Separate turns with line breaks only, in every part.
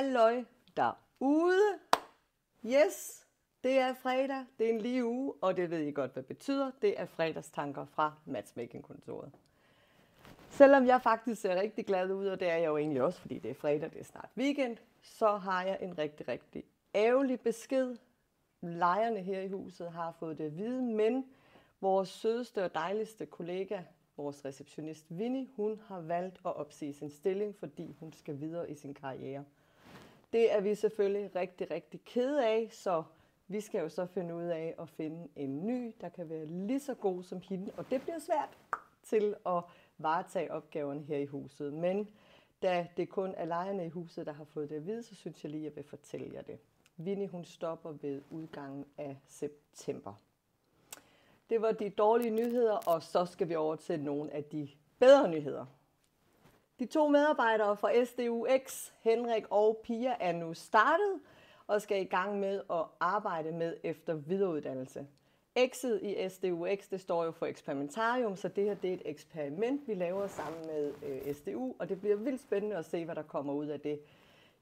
Halløj derude. Yes, det er fredag, det er en lige uge, og det ved I godt, hvad det betyder. Det er fredagstanker fra Matchmaking-kontoret. Selvom jeg faktisk ser rigtig glad ud, og det er jeg jo egentlig også, fordi det er fredag, det er snart weekend, så har jeg en rigtig ærgerlig besked. Lejerne her i huset har fået det at vide, men vores sødeste og dejligste kollega, vores receptionist Winnie, hun har valgt at opsige sin stilling, fordi hun skal videre i sin karriere. Det er vi selvfølgelig rigtig kede af, så vi skal jo så finde ud af at finde en ny, der kan være lige så god som hende, og det bliver svært til at varetage opgaverne her i huset. Men da det kun er lejerne i huset, der har fået det at vide, så synes jeg lige, at jeg vil fortælle jer det. Winnie, hun stopper ved udgangen af september. Det var de dårlige nyheder, og så skal vi over til nogle af de bedre nyheder. De 2 medarbejdere fra SDUX, Henrik og Pia, er nu startet og skal i gang med at arbejde med efter videreuddannelse. X'et i SDUX, det står jo for eksperimentarium, så det her det er et eksperiment, vi laver sammen med SDU, og det bliver vildt spændende at se, hvad der kommer ud af det.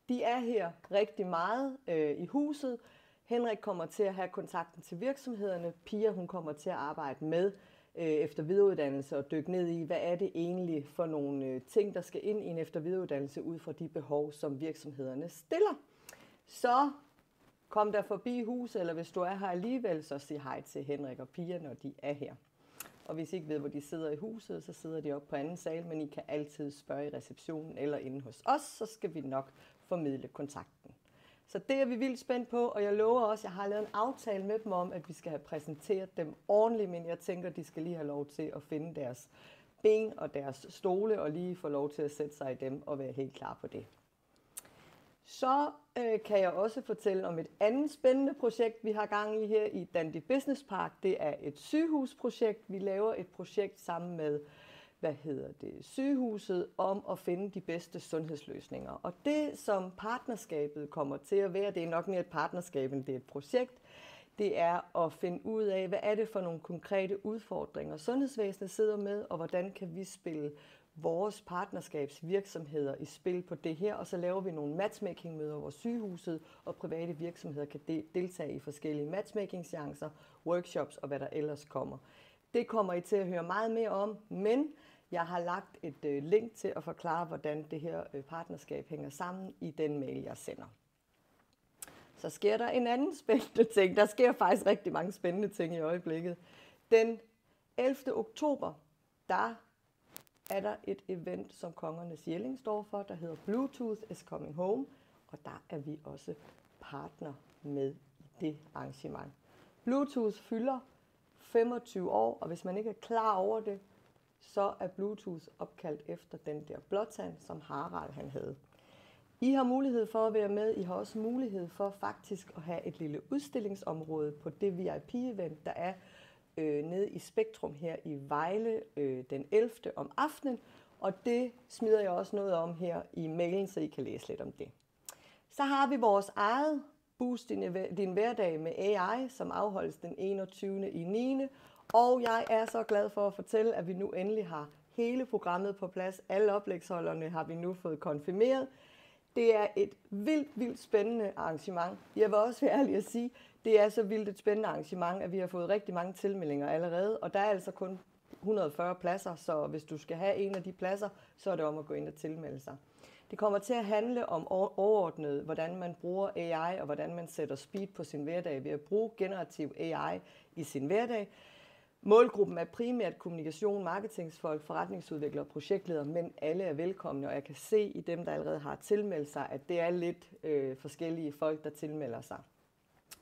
De er her rigtig meget i huset. Henrik kommer til at have kontakten til virksomhederne. Pia, hun kommer til at arbejde med efter videreuddannelse og dykke ned i, hvad er det egentlig for nogle ting, der skal ind i en efter videreuddannelse ud fra de behov, som virksomhederne stiller. Så kom der forbi huset, eller hvis du er her alligevel, så sig hej til Henrik og Pia, når de er her. Og hvis I ikke ved, hvor de sidder i huset, så sidder de oppe på anden sal, men I kan altid spørge i receptionen eller inde hos os, så skal vi nok formidle kontakten. Så det er vi vildt spændt på, og jeg lover også, at jeg har lavet en aftale med dem om, at vi skal have præsenteret dem ordentligt, men jeg tænker, at de skal lige have lov til at finde deres ben og deres stole, og lige få lov til at sætte sig i dem og være helt klar på det. Så kan jeg også fortælle om et andet spændende projekt, vi har gang i her i Dandy Business Park. Det er et sygehusprojekt. Vi laver et projekt sammen med sygehuset om at finde de bedste sundhedsløsninger. Og det, som partnerskabet kommer til at være, det er nok mere et partnerskab, end det er et projekt, det er at finde ud af, hvad er det for nogle konkrete udfordringer, sundhedsvæsenet sidder med, og hvordan kan vi spille vores partnerskabsvirksomheder i spil på det her, og så laver vi nogle matchmaking-møder, hvor sygehuset og private virksomheder kan deltage i forskellige matchmaking-seancer, workshops og hvad der ellers kommer. Det kommer I til at høre meget mere om, men jeg har lagt et link til at forklare, hvordan det her partnerskab hænger sammen i den mail, jeg sender. Så sker der en anden spændende ting. Der sker faktisk rigtig mange spændende ting i øjeblikket. Den 11. oktober, der er der et event, som Kongernes Jelling står for, der hedder Bluetooth is Coming Home, og der er vi også partner med i det arrangement. Bluetooth fylder 25 år, og hvis man ikke er klar over det, så er Bluetooth opkaldt efter den der blåtand, som Harald han havde. I har mulighed for at være med. I har også mulighed for faktisk at have et lille udstillingsområde på det VIP-event, der er nede i Spektrum her i Vejle den 11. om aftenen. Og det smider jeg også noget om her i mailen, så I kan læse lidt om det. Så har vi vores eget Boost din hverdag med AI, som afholdes den 21. i 9. Og jeg er så glad for at fortælle, at vi nu endelig har hele programmet på plads. Alle oplægsholderne har vi nu fået konfirmeret. Det er et vildt spændende arrangement. Jeg vil også være ærlig at sige, det er så vildt et spændende arrangement, at vi har fået rigtig mange tilmeldinger allerede. Og der er altså kun 140 pladser, så hvis du skal have en af de pladser, så er det om at gå ind og tilmelde sig. Det kommer til at handle om overordnet, hvordan man bruger AI, og hvordan man sætter speed på sin hverdag ved at bruge generativ AI i sin hverdag. Målgruppen er primært kommunikation, marketingsfolk, forretningsudviklere og projektledere, men alle er velkomne, og jeg kan se i dem, der allerede har tilmeldt sig, at det er lidt forskellige folk, der tilmelder sig.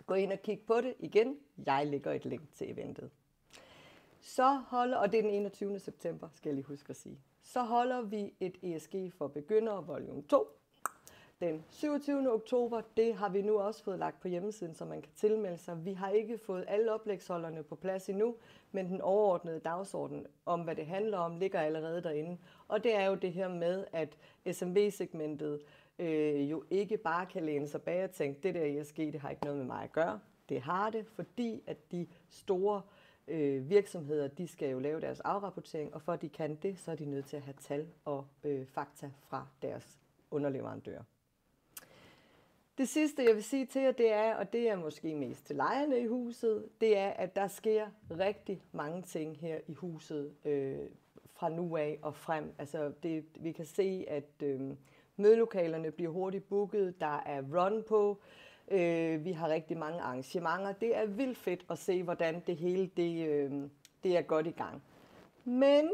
Gå ind og kig på det igen. Jeg lægger et link til eventet. Og det er den 21. september, skal jeg lige huske at sige. Så holder vi et ESG for begyndere, volume 2. Den 27. oktober, det har vi nu også fået lagt på hjemmesiden, så man kan tilmelde sig. Vi har ikke fået alle oplægsholderne på plads endnu, men den overordnede dagsorden om, hvad det handler om, ligger allerede derinde. Og det er jo det her med, at SMV-segmentet jo ikke bare kan læne sig bag og tænke, det der ESG, det har ikke noget med mig at gøre. Det har det, fordi at de store virksomheder, de skal jo lave deres afrapportering, og for at de kan det, så er de nødt til at have tal og fakta fra deres underleverandører. Det sidste, jeg vil sige til jer, det er, og det er måske mest til lejerne i huset, det er, at der sker rigtig mange ting her i huset fra nu af og frem. Altså, vi kan se, at mødelokalerne bliver hurtigt booket, der er run på, vi har rigtig mange arrangementer. Det er vildt fedt at se, hvordan det hele det er godt i gang. Men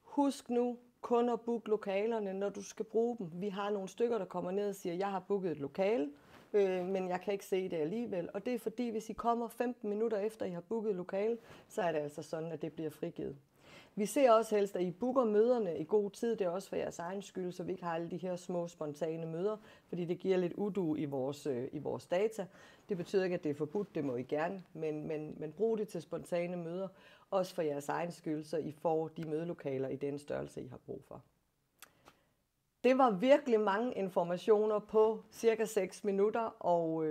husk nu kun at booke lokalerne, når du skal bruge dem. Vi har nogle stykker, der kommer ned og siger, jeg har booket et lokale, men jeg kan ikke se det alligevel. Og det er fordi, hvis I kommer 15 minutter efter, I har booket et lokale, så er det altså sådan, at det bliver frigivet. Vi ser også helst, at I booker møderne i god tid. Det er også for jeres egen skyld, så vi ikke har alle de her små, spontane møder, fordi det giver lidt udu i vores data. Det betyder ikke, at det er forbudt, det må I gerne, men brug det til spontane møder, også for jeres egen skyld, så I får de mødelokaler i den størrelse, I har brug for. Det var virkelig mange informationer på cirka 6 minutter, og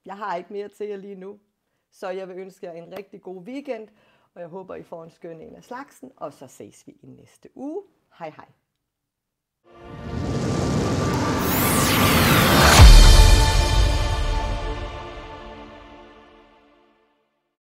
jeg har ikke mere til jer lige nu. Så jeg vil ønske jer en rigtig god weekend, og jeg håber, I får en skøn en af slagsen, og så ses vi i næste uge. Hej hej.